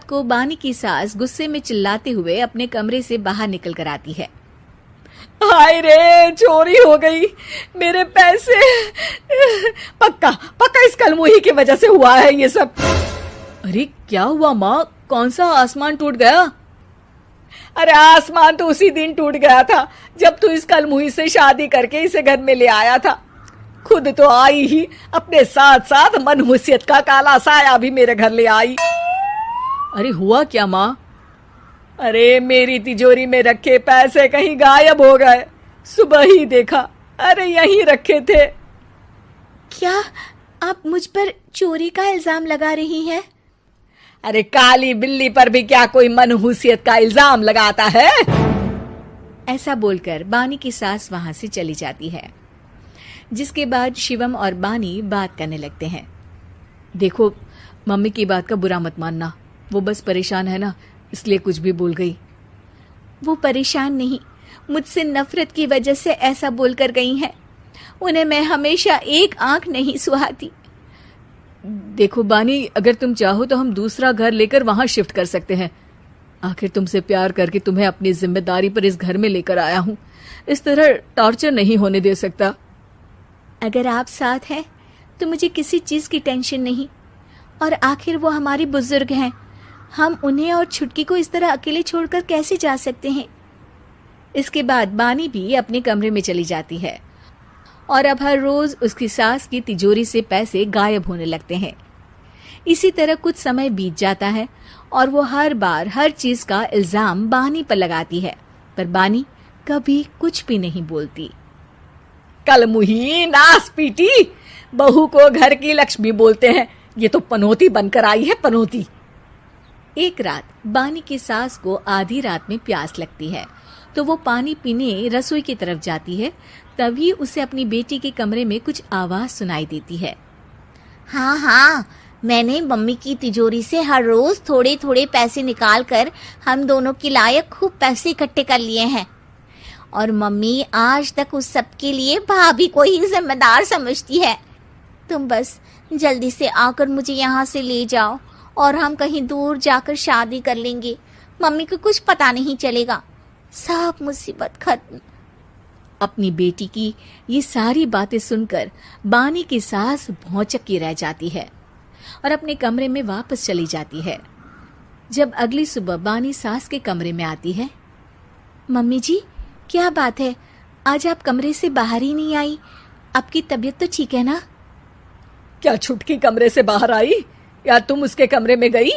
को बानी की सास गुस्से में चिल्लाते हुए अपने कमरे से बाहर निकल कर आती है। हाय रे, चोरी हो गई मेरे पैसे। पक्का पक्का इस कलमुही की वजह से हुआ है ये सब। अरे क्या हुआ माँ, कौन सा आसमान टूट गया? अरे आसमान तो उसी दिन टूट गया था जब तू इस कलमुही से शादी करके इसे घर में ले आया था। खुद तो आई ही, अपने साथ साथ मनहूसियत का काला साया भी मेरे घर ले आई। अरे हुआ क्या माँ? अरे मेरी तिजोरी में रखे पैसे कहीं गायब हो गए। सुबह ही देखा, अरे यहीं रखे थे। क्या आप मुझ पर चोरी का इल्जाम लगा रही हैं? अरे काली बिल्ली पर भी क्या कोई मनहूसियत का इल्जाम लगाता है? ऐसा बोलकर बानी की सास वहां से चली जाती है, जिसके बाद शिवम और बानी बात करने लगते हैं। देखो, मम्मी की बात का बुरा मत मानना, वो बस परेशान है ना, इसलिए कुछ भी बोल गई। वो परेशान नहीं, मुझसे नफरत की वजह से ऐसा बोलकर गई हैं। उन्हें मैं हमेशा एक आंख नहीं सुहाती। देखो बानी, अगर तुम चाहो तो हम दूसरा घर लेकर वहां शिफ्ट कर सकते हैं। आखिर तुमसे प्यार करके तुम्हें अपनी जिम्मेदारी पर इस घर में लेकर आया हूं। इस तरह टॉर्चर नहीं होने दे सकता। अगर आप साथ हैं तो मुझे किसी चीज की टेंशन नहीं, और आखिर वो हमारी बुजुर्ग हैं। हम उन्हें और छुटकी को इस तरह अकेले छोड़कर कैसे जा सकते हैं? इसके बाद बानी भी अपने कमरे में चली जाती है, और अब हर रोज उसकी सास की तिजोरी से पैसे गायब होने लगते हैं। इसी तरह कुछ समय बीत जाता है और वो हर बार हर चीज का इल्जाम बानी पर लगाती है, पर बानी कभी कुछ भी नहीं बोलती। कलमुही, नास पीटी, बहू को घर की लक्ष्मी बोलते हैं। ये तो पनौती बनकर आई है, पनौती। एक रात बानी की सास को आधी रात में प्यास लगती है, तो वो पानी पीने रसोई की तरफ जाती है। तभी उसे अपनी बेटी के कमरे में कुछ आवाज सुनाई देती है। हाँ हाँ, मैंने मम्मी की तिजोरी से हर रोज थोड़े थोड़े पैसे निकाल कर हम दोनों के लायक खूब पैसे इकट्ठे कर लिए हैं, और मम्मी आज तक उस सब के लिए भाभी को ही जिम्मेदार समझती है। तुम बस जल्दी से आकर मुझे यहाँ से ले जाओ और हम कहीं दूर जाकर शादी कर लेंगे। मम्मी को कुछ पता नहीं चलेगा, सब मुसीबत खत्म। अपनी बेटी की ये सारी बातें सुनकर बानी की सास भौचक्की रह जाती है और अपने कमरे में वापस चली जाती है। जब अगली सुबह बानी सास के कमरे में आती है, मम्मी जी क्या बात है, आज आप कमरे से बाहर ही नहीं आई? आपकी तबीयत तो ठीक है ना? क्या छुटकी कमरे से बाहर आई या तुम उसके कमरे में गई?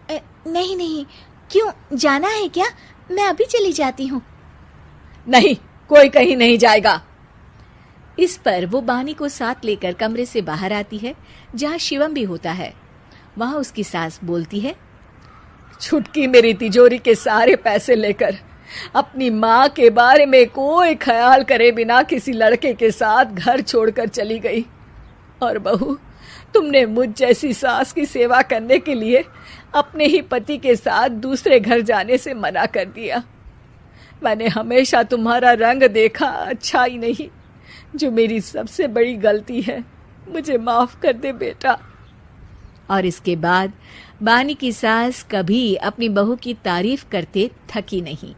नहीं नहीं, क्यों, जाना है क्या? मैं अभी चली जाती हूँ। नहीं, कोई कहीं नहीं जाएगा। इस पर वो बानी को साथ लेकर कमरे से बाहर आती है, जहाँ शिवम भी होता है। वहां उसकी सास बोलती है, छुटकी मेरी तिजोरी के सारे पैसे लेकर अपनी माँ के बारे में कोई ख्याल करे बिना किसी लड़के के साथ घर छोड़कर चली गई। और बहू, तुमने मुझ जैसी सास की सेवा करने के लिए अपने ही पति के साथ दूसरे घर जाने से मना कर दिया। मैंने हमेशा तुम्हारा रंग देखा अच्छा ही नहीं, जो मेरी सबसे बड़ी गलती है। मुझे माफ कर दे बेटा। और इसके बाद बानी की सास कभी अपनी बहू की तारीफ करते थकी नहीं।